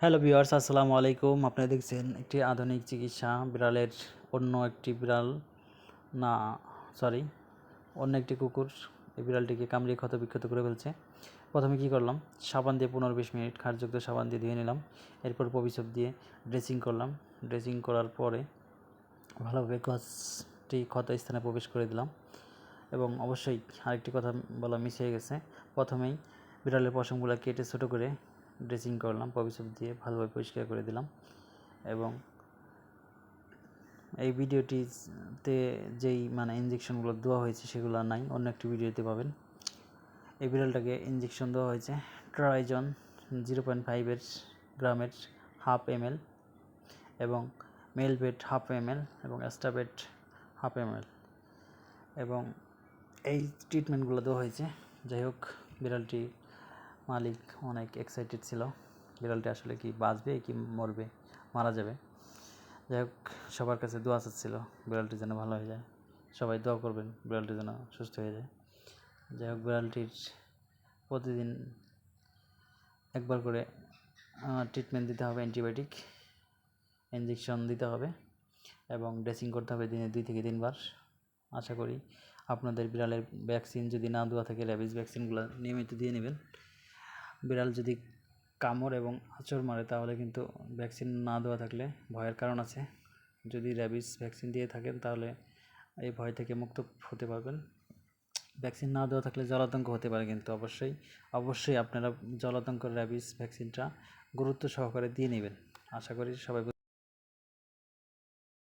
Hello viewers, আসসালামু আলাইকুম। আপনারা দেখছেন একটি আধুনিক চিকিৎসা বিড়ালের অন্য একটি বিড়াল না সরি অন্য একটি কুকুর এই বিড়ালটিকে কামড়িয়ে ক্ষতবিক্ষত করে ফেলছে। প্রথমে কি করলাম, সাবান দিয়ে 15-20 মিনিট ক্ষারযুক্ত সাবান দিয়ে ধুয়ে নিলাম। এরপর পপিসপ দিয়ে ড্রেসিং করলাম। ড্রেসিং করার পরে ভালোভাবে গাছটি ক্ষত স্থানে প্রবেশ করে দিলাম। এবং অবশ্যই আরেকটি কথা বলা মিস হয়ে গেছে, প্রথমেই বিড়ালের পশমগুলো কেটে ছোটো করে ড্রেসিং করলাম, পপিসপ দিয়ে ভালোভাবে পরিষ্কার করে দিলাম। এবং এই ভিডিওটিতে যেই ইঞ্জেকশনগুলো দেওয়া হয়েছে সেগুলো নাই, অন্য একটি ভিডিওতে পাবেন। এই বিড়ালটাকে ইঞ্জেকশন দেওয়া হয়েছে ট্রাইজন 0.5 গ্রামের 1/2 ml এবং মেলভেট 1/2 ml এবং অ্যাস্টাবেট 1/2 ml এবং এই ট্রিটমেন্টগুলো দেওয়া হয়েছে। যাই হোক, বিড়ালটি মালিক অনেক এক্সাইটেড ছিল, বিড়ালটি আসলে কি বাঁচবে কি মরবে, মারা যাবে। যাই হোক, সবার কাছে দোয়া চাচ্ছিল বিড়ালটি যেন ভালো হয়ে যায়। সবাই দোয়া করবেন বিড়ালটি যেন সুস্থ হয়ে যায়। যাই হোক, বিড়ালটির প্রতিদিন একবার করে ট্রিটমেন্ট দিতে হবে, অ্যান্টিবায়োটিক ইঞ্জেকশন দিতে হবে এবং ড্রেসিং করতে হবে দিনে 2 থেকে 3 বার। আশা করি আপনাদের বিড়ালের ভ্যাকসিন যদি না দেওয়া থাকে, র্যাবিস ভ্যাকসিনগুলো নিয়মিত দিয়ে নেবেন। বিড়াল যদি কামড় এবং আঁচড় মারে তাহলে কিন্তু ভ্যাকসিন না দেওয়া থাকলে ভয়ের কারণ আছে। যদি র্যাবিস ভ্যাকসিন দিয়ে থাকেন তাহলে এই ভয় থেকে মুক্ত হতে পারবেন। ভ্যাকসিন না দেওয়া থাকলে জলাতঙ্ক হতে পারে, কিন্তু অবশ্যই আপনারা জলাতঙ্ক র্যাবিস ভ্যাকসিনটা গুরুত্ব সহকারে দিয়ে নেবেন। আশা করি সবাই